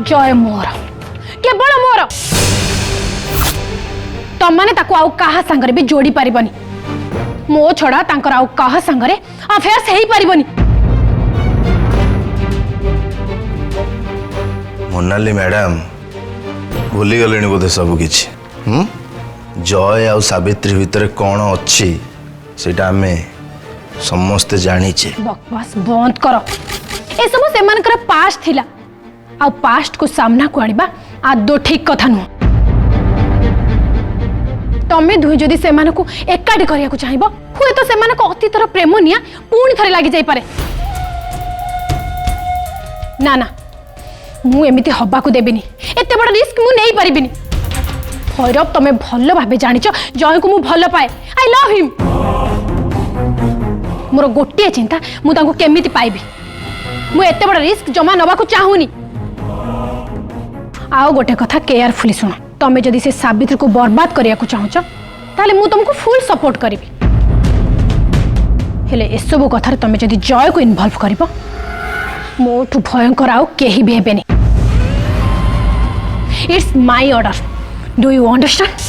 जय मोर केवल मोर तुम मैंने ताको आउ कहा संगरे भी जोड़ी पारिबनी मो छड़ा तांकर आउ कहा संगरे अफेयर्स हेई पारिबनी। मोनाली मैडम भूली गले बोधे सब किछि जय आ सावित्री भितर कौन अच्छी सेटा आमे समस्ते जानिचे। बकवास बंद करो ए सब से मानकर पास्ट थिला आ पास्ट को सामना को आनिबा आदो ठीक कथा नु तमे दुई जदि से मानको एकाडी करिया को चाहिबो हुए तो से मानको अतीतर प्रेम निया पूर्ण थरे लागि जाई पारे ना ना मु एमिति हब्बा को देबिनी एते बड़ रिस्क मु नै परिबिनी। भैरव तमे भल्लो भाबे जानिचो जय को मु भल्लो पाए आई लव हिम मोर गोटे चिंता मु तांको केमिति पाइबी मु एते बड़ रिस्क जमा नबा को चाहूनी। आओ गोटे कथा केयरफुली सुनो तमे जदि से सावित्री को बर्बाद करिया को चाहूचो ताले मु तुमको फुल सपोर्ट करिबी हेले एसबु कथार तमे जदि जय को इन्वॉल्व करिबो मोठू भयंकर आउ केही भी हेबेनी। It's my order do you understand.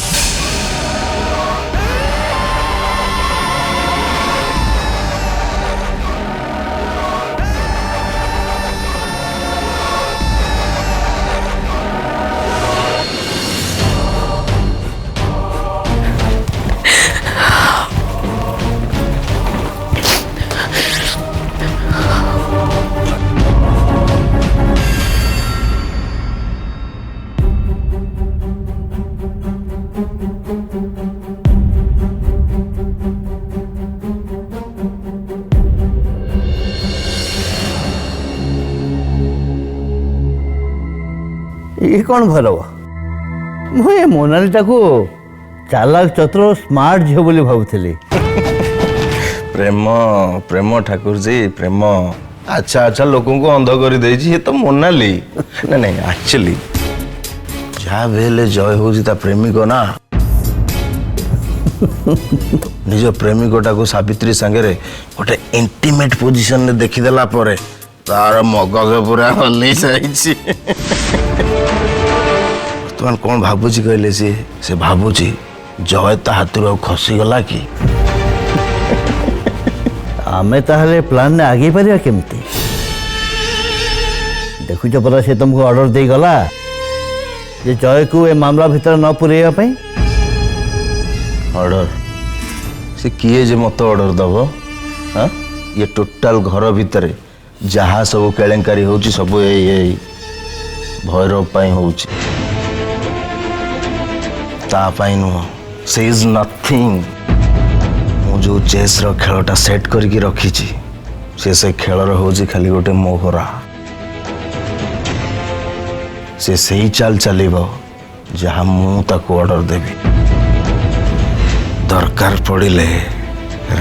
ये कौन भैरव मुझे मोनालीटा को चालाक चतुर स्मार्ट झील बोली भावुली। प्रेम प्रेम ठाकुर जी प्रेम अच्छा अच्छा लोगों को अंध कर दे ये तो मोनाली ना नहीं एक्चुअली जहाँ भी जय हो प्रेमिक ना निज प्रेमिकटा को सावित्री सांगे गोटे इंटीमेट पोजिशन रे देखीदेला परे तार मगज पूरा हल्ली जाइछि। बर्तमान कौन भावुची कहले से भावुची जय ता हाथरू खसी गला कि आमे ताहले प्लान ने आगे परिया केमती देखुच परा से तुमको ऑर्डर दे गला जे जय को ए मामला भीतर न पुरेया पई ऑर्डर से किए जे मत ऑर्डर दब हाँ ये टोटाल घर भितर जहाँ सब केलेंकारी होची सब ये भैरव पाई होची ता पाई नुह से इज नथिंग मु जो चेस रो खेलटा सेट करके रखीची से खेलर होची खाली गोटे मोहरा से सही चाल चलिबो जहाँ मु ताको ऑर्डर देबी दरकार पड़िले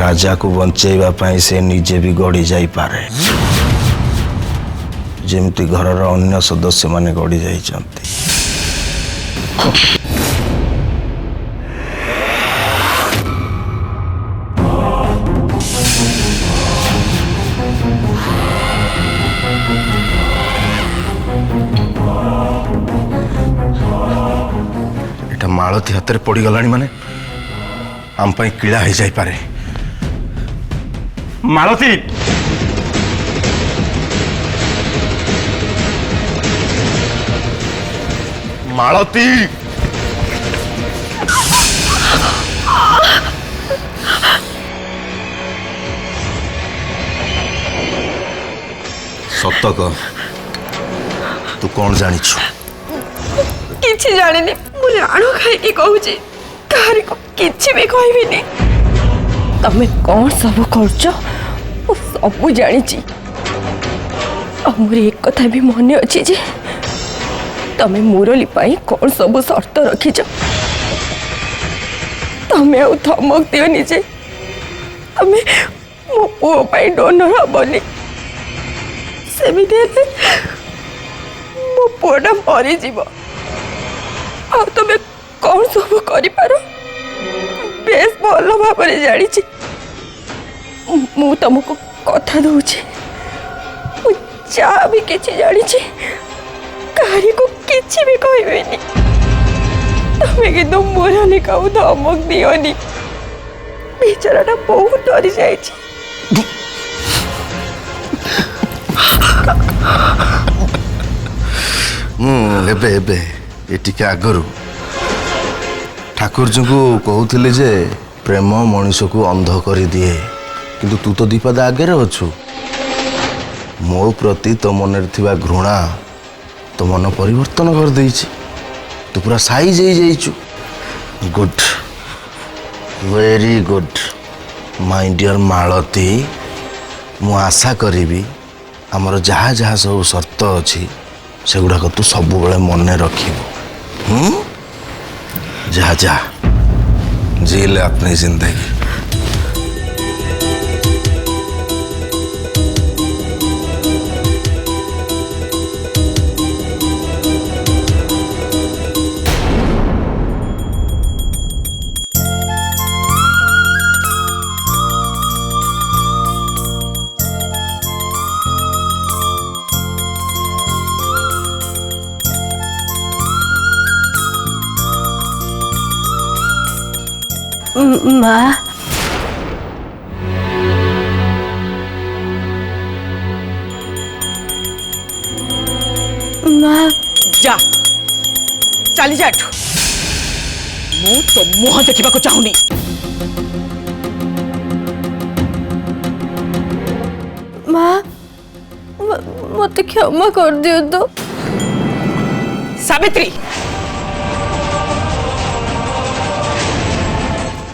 राजा को बंचेवा पाई से निजे भी गड़ी जाई पारे जेमती घरर अन्य सदस्य माने गड़ी जाइछंती। एटा मालती हाथ में पड़ी गलानी माने आम पाई किला हो जाई पारे। मालती मालती सत कह तू कौन जानिछु किछि जानिनी मु राणो खाई के कहूची कारी को किछि भी कहबिनी तमे कौन सब करछो ओ सब जानिची अमरे एक कथा भी मन अछि जे तमे मुरली पाई कौन सब शर्त रखीच तमे आ धमक दियोनी जे तमे मो पुओ पाई डोनर हबनी सेमिति हेले मो पुओटा मरी जीव आ तमे कौन सब करि पारो बेस भल भाବରେ जानिची मु तुमको कथा दूची जा भी किछि जानिची କାହାରି को କିଛି ବି କହିବେନି। ତମେ କିନ୍ତୁ ମୁରଲି କାଉ ଧମକ ଦିଅନି। ବିଚାରାଟା ବହୁତ ଡରି ଯାଇଛି। ଏବେ ଏବେ ଏ ଟିକେ ଆଗରୁ ଠାକୁରଜୀଙ୍କୁ କହୁଥିଲି ଯେ ପ୍ରେମ ମଣିଷକୁ ଅନ୍ଧ କରିଦିଏ, କିନ୍ତୁ ତୁ ତ ଦୀପାଦ ଆଗରେ ଅଛୁ। ମୋ ପ୍ରତି ତୋ ମନରେ ଥିବା ଘୃଣା ତୋ ମନ ପରିବର୍ତ୍ତନ କରିଦେଇଛି। ତୁ ପୁରା ସାଇଜ ହେଇଯାଇଛୁ। ଗୁଡ୍, ଭେରି ଗୁଡ୍ ମାଇ ଡିୟର ମାଳତୀ। ମୁଁ ଆଶା କରିବି ଆମର ଯାହା ଯାହା ସବୁ ସର୍ତ୍ତ ଅଛି ସେଗୁଡ଼ାକ ତୁ ସବୁବେଳେ ମନେ ରଖିବୁ। जा जा जी ले अपनी जिंदगी। माँ माँ जा चली जा एठू। मु तो मुह देखा चाहूनी। माँ मत क्षमा कर दियो तो। सावित्री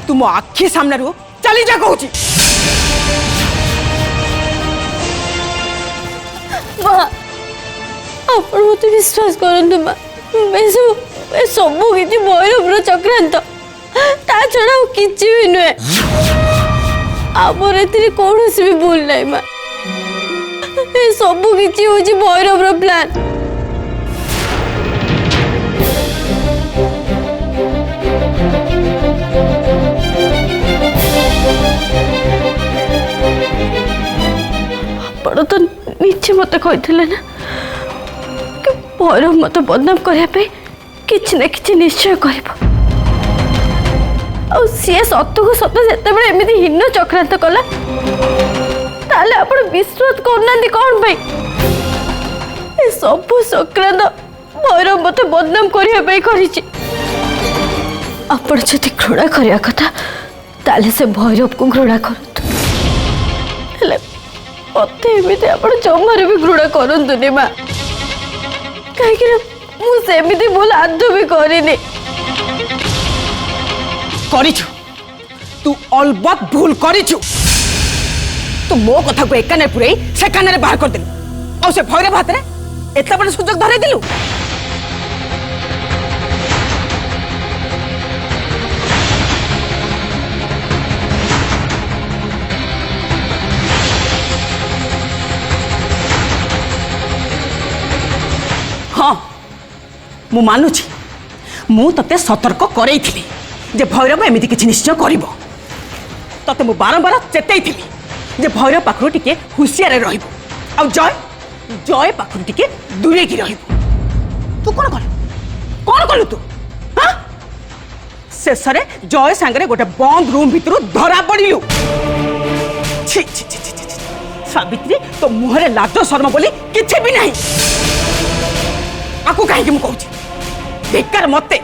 तुम आखि सामने रू चली जा कहूँ। माँ आप मत विश्वास करतु माँ। सबू किसी भैरवर चक्रांत ता छड़ा किसी भी नुहे। आमर ए कौन भी भूल ना माँ। सबू किसी हूँ भैरवर प्लान। तो नीचे मत कहते ना कि भैरव मत बदनाम करने किसी ना कि निश्चय कर सी सत को सत से एमती हीन चक्रांत कला आप विश्वास करना कौन पाई सब चक्रांत भैरव मत बदनाम करने आपण जदि घृणा करने कथा ताले से भैरव को घृणा कर मत एमती आप जमार भी घृणा करतुनि माँ कहीं मुझे भूल आदौ भी करनी। तू अलबत भूल करिछु। तू मो कथा को एक कान पुरे से कान बाहर कर देलु और से भैरव हाथ में एत बड़ सुजोग धरे दिलु। हाँ मु मानुची मु तते सतर्क करई थिली जे भैरव एमिति किछि निश्चय करिवो। तते मु बारंबार चेतई थिली जे भैरव पाखरु टिके हुशियार रहिबो आ जय जय पाखरु टिके दूरे की रहिबो। तू कोन कलु तू? हां शेषरे जय सांगरे गोटे बंद रूम भितरु धरा पड़िलु। छी छी छी छी सावित्री तो मुहरे लाज शर्म बोली किछि भी नहीं। आपको कहीं मुझे कहूँ धिक्कार मते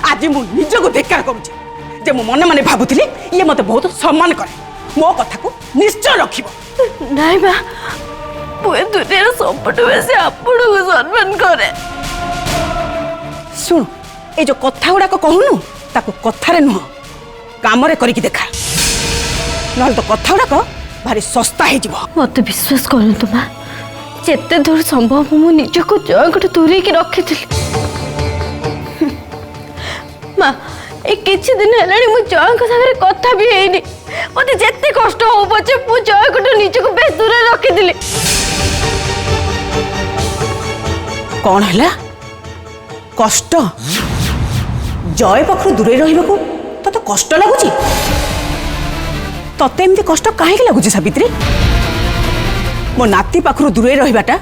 आज मु निजको धिक्कार करुचे जे मु मन मन भावुली ये मते बहुत सम्मान करे मो कथा को निश्चय रखिबो। नहीं बा मुझे दुनिया सबुठ बेसी आपण को सम्मान करे। सुन ए जो कथा गुड़ाक कहूनु ताको कथारे नुह काम करके देखा ना तो कथा गुड़ाक भारी सस्ता हो। मत विश्वास करतु माँ जिते दूर संभव मु निजको जय दूरे की रखी माँ ए किछि दिन है मु जय सागर कथा भी है मत जिते कष्ट हो पचे मु जय निजको बेस दूर रखी कौन है कष्ट जय पाखु दूरे रही तो कष्ट लगुच तते एमती कष्ट कहीं लगुच सावित्री मो नाती पाखु दूरे रहीबाटा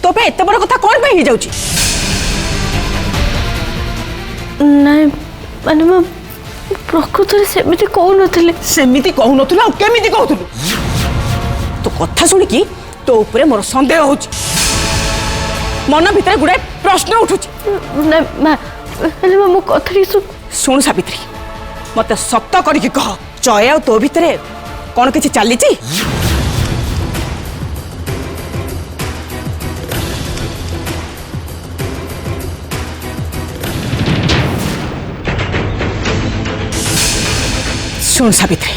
तो पे एत बड़ कथा कौन पे हो जाउची ନାଇଁ ମାନେ ମୁଁ ପ୍ରକୃତରେ ସେମିତି କହୁନଥିଲି। ସେମିତି କହୁନଥିଲୁ ଆଉ କେମିତି କହୁଥିଲୁ? ତୋ କଥା ଶୁଣିକି ତୋ ଉପରେ ମୋର ସନ୍ଦେହ ହଉଛି, ମନ ଭିତରେ ଗୁଡ଼ାଏ ପ୍ରଶ୍ନ ଉଠୁଛି। ନାଇଁ ମା, ହେଲେ ମା ମୋ କଥା ଟିକେ ଶୁଣୁ ସାବିତ୍ରୀ, ମତେ ସତ କରିକି କହ, ଜୟ ଆଉ ତୋ ଭିତରେ କ'ଣ କିଛି ଚାଲିଛି? ଶୁଣ ସାବିତ୍ରୀ,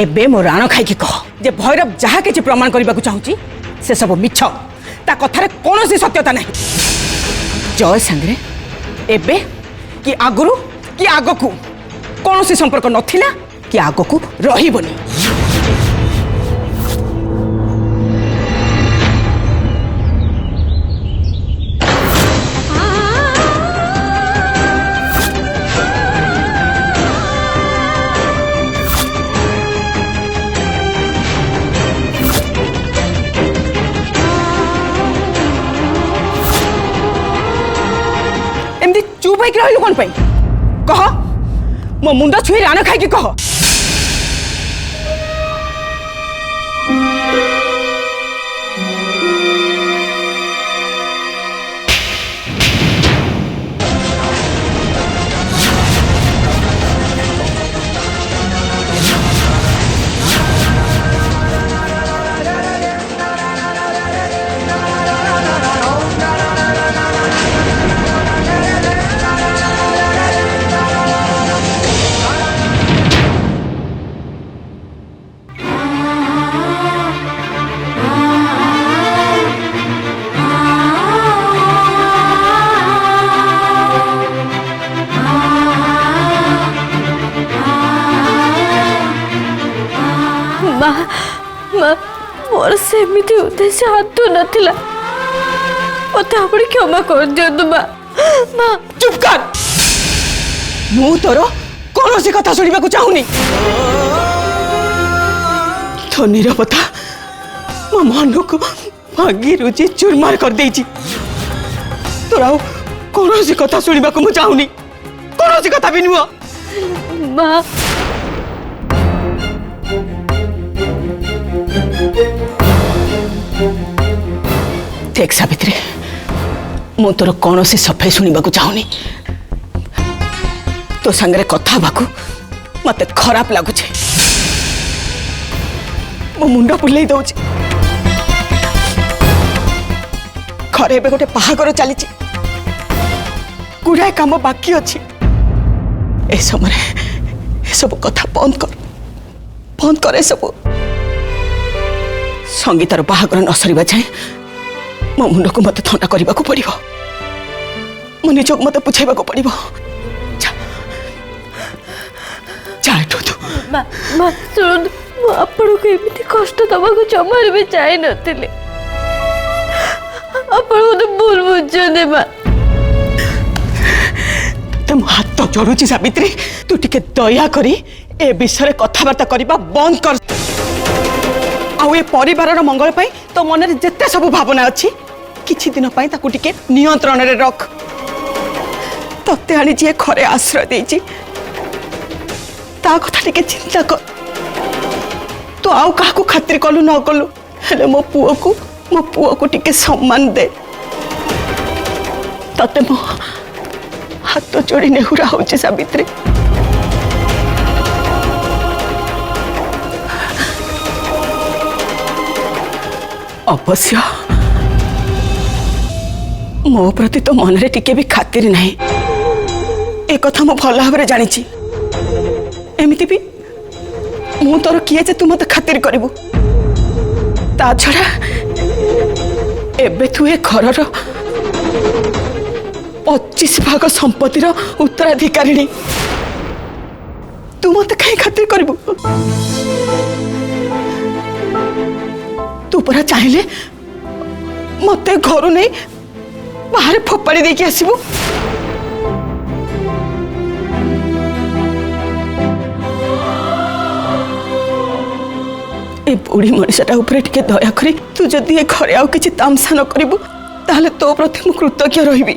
ଏବେ ମୋ ରାଣ ଖାଇକି କହ ଯେ ଭୈରବ ଯାହା କିଛି ପ୍ରମାଣ କରିବାକୁ ଚାହୁଁଛି ସେ ସବୁ ମିଛ, ତା କଥାରେ କୌଣସି ସତ୍ୟତା ନାହିଁ। ଜୟ ସାଙ୍ଗରେ ଏବେ କି ଆଗରୁ କି ଆଗକୁ କୌଣସି ସମ୍ପର୍କ ନଥିଲା କି ଆଗକୁ ରହିବନି। ଏମିତି ଚୁପ୍ ହେଇକି ରହିଲୁ କ'ଣ ପାଇଁ? କହ, ମୋ ମୁଣ୍ଡ ଛୁଇଁ ରାଣ ଖାଇକି କହ। ମା ମା ମୋର ସେମିତି ଉଦ୍ଦେଶ୍ୟ ହାତ ନଥିଲା, ମତେ ଆପଣ କ୍ଷମା କରିଦିଅନ୍ତୁ ମା। ମା ଚୁପ୍ କର, ମୁଁ ତୋର କୌଣସି କଥା ଶୁଣିବାକୁ ଚାହୁଁନି। ତୋ ନିରବତା ମୋ ମନକୁ ଭାଙ୍ଗି ରୁଚି ଚୁରମାର କରିଦେଇଛି। ତୋର ଆଉ କୌଣସି କଥା ଶୁଣିବାକୁ ମୁଁ ଚାହୁଁନି, କୌଣସି କଥା ବି ନୁହଁ। ମା देख सावित्री, मु तोर कौन सी सफाई शुणा चाहूनी। तो सांगे कथा मत खराब लगुच, मो मुंड बुले दौच। घरे गोटे बाहागर चली, गुड़ाए काम बाकी अच्छी। ए समय सब कथा बंद कर ए सब। संगीतार बाहागर न सरिबा जाए मो मुंड को मत थंडा करने को पड़ो, मो निज मत बुझाइबा को पड़ो। शुणु, आपण को एमती कष्ट दबा को जमार भी चाहे नथिले। आपण मते भूल बुझछने बा। तुम हाथ जोड़ुची सावित्री, तू टिके दया करी ए विषय कथबार्ता करबा बंद कर। आउ ए परिवार मंगल पाई तो मन रे जेते सब भावना अच्छी किछि दिन पाई ताकू टिके नियंत्रण रे रख। तते आनी जे घरे आश्रय देछि ता कथा टिके चिंता कर। तो आउ काहू खातिर कलु न कलु, हेले मो पुओ को टिके सम्मान दे। तते मो हाथ जोड़ी नेहुरा होछि सावित्री। अवश्य मो प्रति तो मन रे टिके भी खातिर नहीं, ए कथा मो भल भाव जानी। एमती भी मु तोर किए जे तू मत खातिर करू। ता छड़ा एबे तू ए घर 25% संपत्तिर उत्तराधिकारी, तू मत कहीं खातिर करू। तू परा चाहिए मत घर नहीं बाहर फोपाड़ी देके आसबू। ए बुढ़ी मनीषाटा उपरे टिके दया करी तू जदि ए घरे आउ किछि तामसा न करिबू ताहले तो प्रति मु कृतज्ञ रहिबी।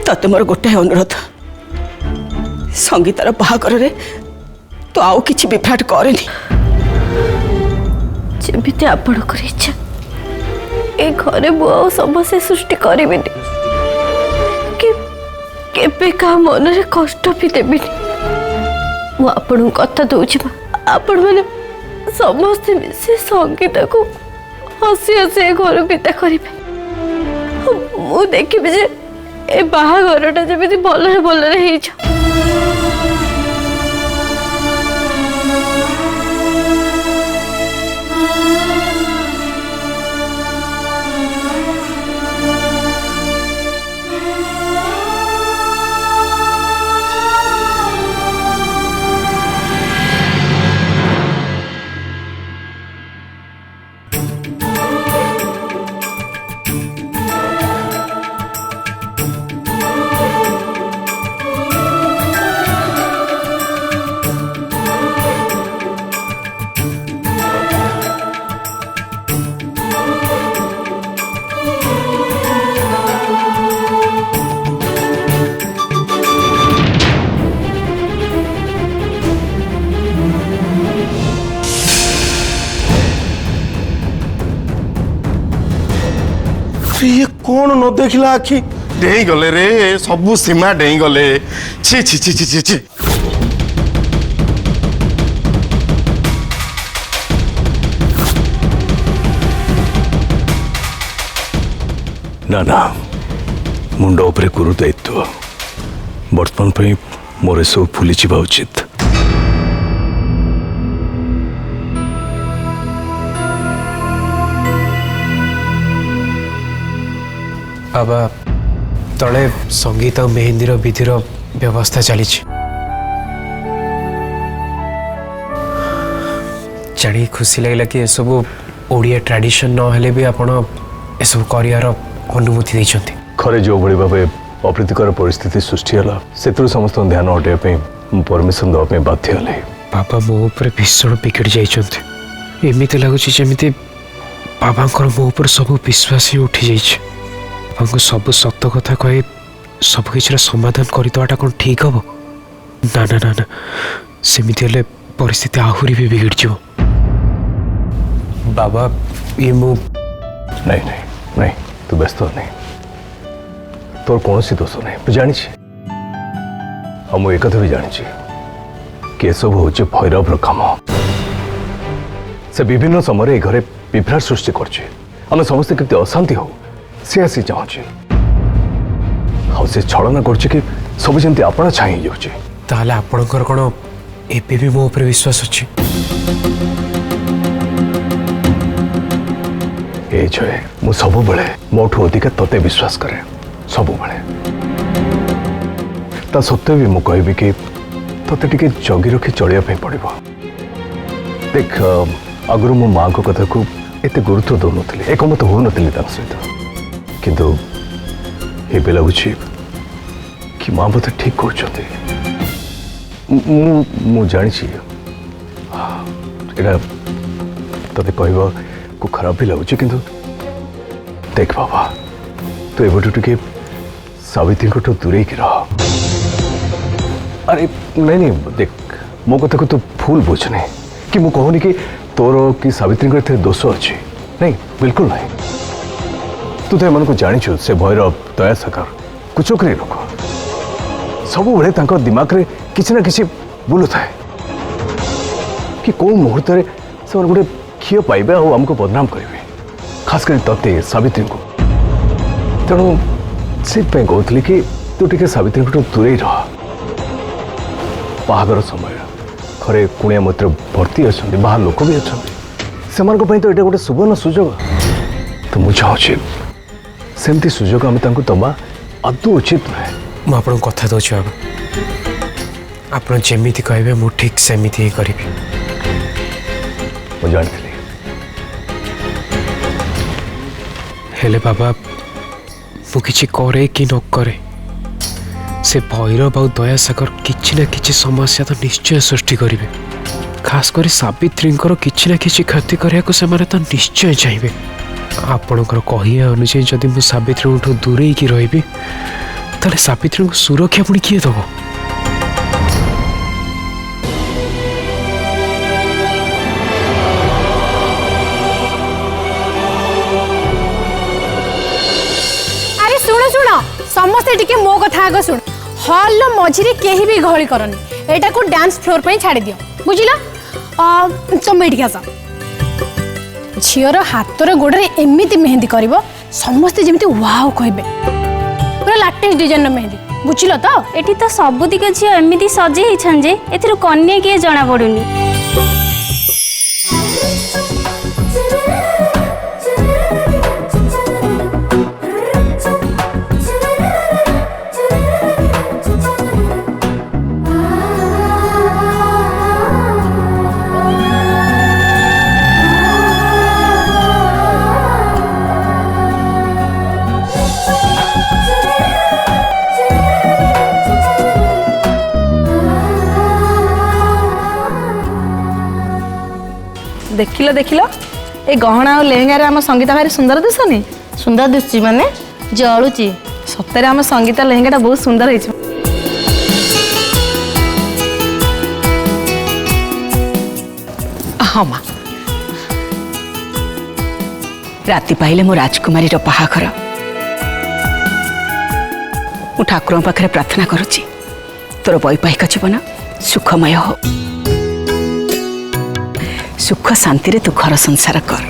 तते मोर गोटे अनुरोध संगीतार बाहागर रे तो आउ किछि विभ्राट करेनी जेमिति आपणकर इच्छा ए घरे मु आ समस्या सृष्टि करेबिनी केबे का मन रे कष्ट भी देबिनी मु आपन कथा दउछि आपण माने समस्त मिसे संगीता को हसी हसी घर बिता करिबे मु देखिबे जे ए बाहागरटा जेमिति भलरे भलरे हेइछ ये कौन न देखला आखि डेई गले रे सबू सीमा डेई गले छी छी छी छी छी छी ना ना मुंड उपरे गुरु दायित्व बर्तमान पे मोर सब भूली जावा उचित बाबा तले संगीत और मेहंदीर विधिर व्यवस्था चली जानी खुशी लगे कि सब ओडिया ट्रेडिशन नहेले भी आपण एसबू कर अनुमति देइछंती खरे जो भली भाव अप्रीतिकर परिस्थिति सृष्टि है से समस्त ध्यान हटाइबा परमिशन देवाई बाध्य हेले बाबा मो उपर भीषण बिगड़ जाइछंती एमिति लागुछि जेमिति बाबांकर मो उपर सब विश्वास ही उठी जाइछ बाबा सब सत कथा कहे सब किसी समाधान करदेवाटा कौन ठीक हम ना ना ना ना सेमिति हेले परिस्थिति आहुरी भी बिगड़ जाव बाबा ये मु नहीं नहीं नहीं तू व्यस्त नहीं तोर कौन सी दोष नहीं तू जानी मुझे एक भी जानी कि सब हूँ भैरव काम से विभिन्न समय घरे विभ्राट सृष्टि करमे समस्ते केते अशांति हो सी आसी चाहूँ से छलना कर सब जमी आपण छाई जाऊे ताहले आपणकर कौन एबे भी मो ऊपर विश्वास अच्छी ए जय मु सब बेले मोठू अधिका तते विश्वास करे सब बेले ता सत्वे भी मु कहबी कि तते टिके जगी रखी चलिया पे पड़िबो देख आगु मो माँ को कथा को एते गुरुत्व दो नथिले एकमत हो नथिले ता सहित किंतु हे लगुच कि माँ बोधे ठीक कर जानी ते कह को खराब भी लगुच कि देख बाबा तू एबटू टे सावित्री को दूरे की रह अरे नहीं नहीं देख मो कथा को तू भूल बुझने कि मु कहूनी कि तोर कि सावित्री को दोष अच्छी नहीं बिल्कुल नहीं तू तो एम जाचु से भैरव दया सागर कुचक्री लोक सब बेले दिमाग रे किसी ना किसी बुलू थाए कि कौ मुहूर्त से गोटे क्षीय पाइबे और आमको बदनाम करेंगे खास कर ते सावित्री को तेणु से कहती कि तू टे सावित्री को दूरे रह बाहागर समय घरे कुणिया मत भर्ती अच्छा बाहर लोक भी अच्छा से तो ये गोटे सुवर्ण सुजोग तो मुझे चाहूँ सेमती सुजोग आम दबा आदौ उचित नुहे मु आपन कथा दउछि बाबा आपन जेमिति कहबे मु ठीक सेमिति ही करिबि मु जानथिली हेले बाबा मु किछि करे कि न करे से भैरव और दया सागर किछि ना किछि समस्या तो निश्चय सृष्टि करिवे खास कर सावित्रींकर किछि ना किछि क्षति करिया को से माने तो निश्चय चाहिए आपणकर कहिया अनुसार जदि मु सावित्री दूरे की रही ताले सावित्री को सुरक्षा पुणी किए दब? अरे शुण शुण समस्ते टिके मो कथा आग शुण हॉल मझिरे केही भी गहली करनी एटा को डांस फ्लोर पे छाड़ी दियो बुझिला तुम एटिक आस झीर हाथर गोड़े एमती मेहंदी कर समस्ते जमी वाव कहबे पूरा लाटेस्ट डिजाइन मेहंदी बुझिल तो एठी तो सबुतिक झील एमती सजे जे एथिरु कन्या किए जना पड़ुनी। देखिल देखिल ए गहना और लेहेंगार आम संगीता भारी सुंदर दिसनी। सुंदर दिसुची माने जळुची सତରେ आम संगीता लेहेंगाटा बहुत सुंदर है। हाँ माँ राति पाइले मो राजकुमारी बाहाघर मु ठाकुर पाखे प्रार्थना करुच्ची तोर वैवाहिक जीवन सुखमय हो सुख शांति रे तू घर संसार कर।